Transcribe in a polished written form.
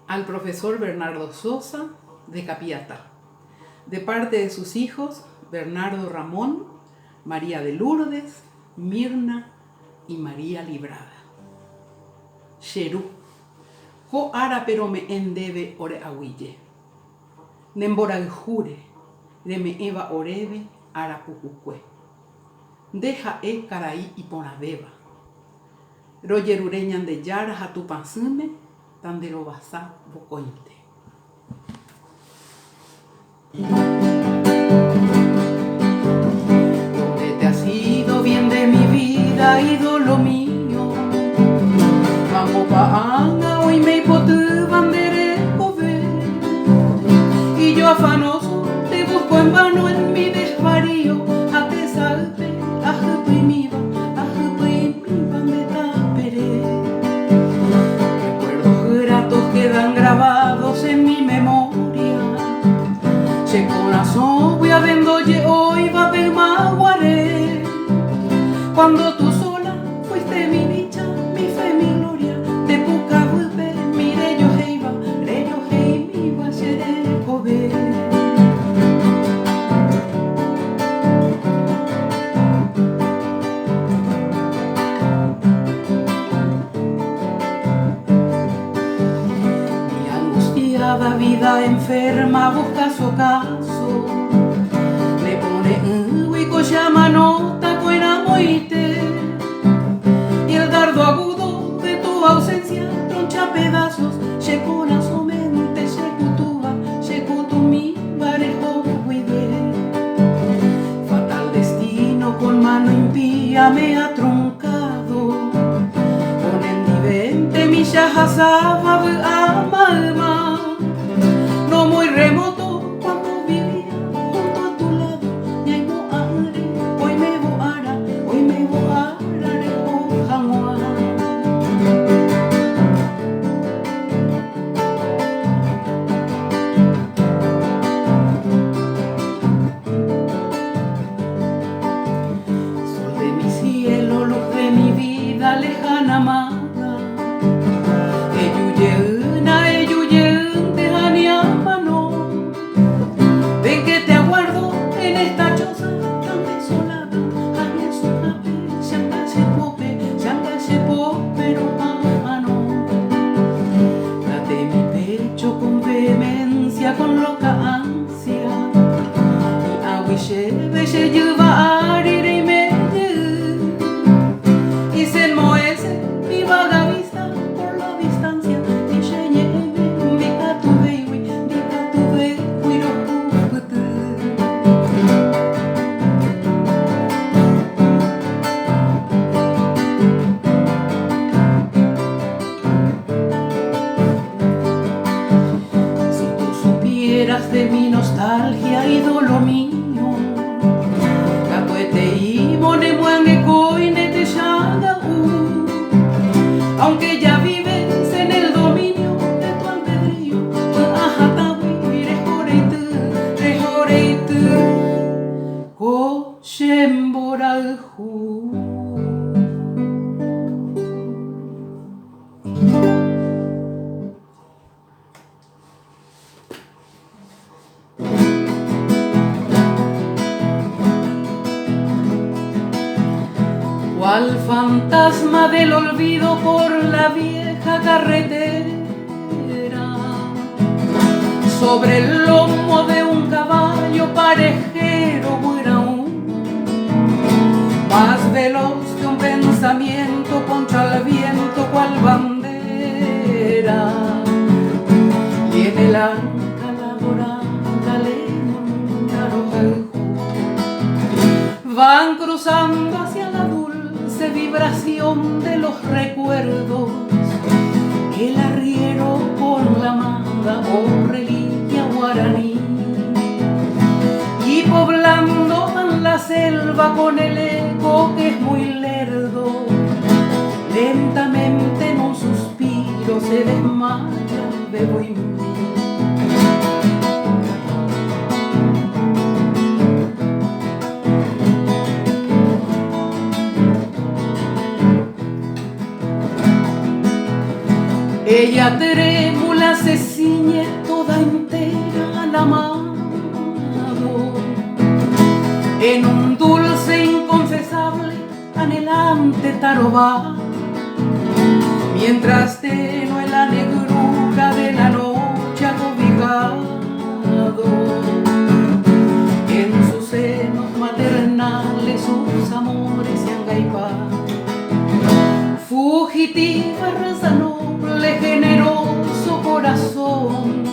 al profesor Bernardo Sosa de Capiatá, de parte de sus hijos Bernardo Ramón, María de Lourdes, Mirna y María Librada. Xerú, jo ara pero me endebe ore aguille. Nembora jure, de me eva orebe ara pucucue. Deja e caraí y ponabeba. Royerureñan de yara jatupansume, tandero basa bocointe. Donde te has ido bien de mi vida, ídolo mío. Vamos pa anga, hoy me hipotu bandere cove. Y yo afanoso te busco en vano en mi desvarío. A te salte, a reprimiva de taperé. Recuerdos gratos quedan grabados en mi memoria. Se corazón voy a vendoye hoy va a ver maguaré. Cuando tú sola fuiste mi dicha, mi fe, mi gloria. De poca vuelve, mire yo heiva, re yo hei mi va seré cobe. Mi angustiada vida enferma busca su ocaso. Le pone un huico llama nota buena moite. Y el dardo agudo de tu ausencia troncha pedazos. Se pone su mente, se cutúa, se cutumi, parejo cuide. Fatal destino con mano impía me ha truncado. Con endivente mi shahazaba ama. No muy remoto cuando vivía junto a tu lado. Ñaimo are, hoy me voara, rejo jamua. Sol de mi cielo, luz de mi vida, lejana amada. Ven que te aguardo en esta choza tan desolada. Alguien sonape, se pope, pero no. Date mi pecho con vehemencia, con loca ansia. Mi aguille se lleva a ir y me y se enmohece mi vaga vista por la distancia. Y se lleve mi catuve. De mi nostalgia, ídolo mío. Cacuete y monemuangue coine te llaga. Aunque ya vives en el dominio de tu albedrío. Ajatawi, rejoreitu, Cochemboralju. Cual fantasma del olvido por la vieja carretera, sobre el lomo de un caballo parejero buiraún, más veloz que un pensamiento contra el viento cual bandera, y en el anca laborada van cruzando hacia la dulce vibración de los recuerdos que el arriero por la manga o reliquia guaraní, y poblando van la selva con el eco que es muy lerdo. Lentamente en un suspiro se desmaya el bebo y Ella trémula se ciñe toda entera al amado, en un dulce inconfesable anhelante taroba, mientras tenue la negrura de la noche acobijado en sus senos maternales sus amores se han gaipado. Fugitiva raza noble, generoso corazón,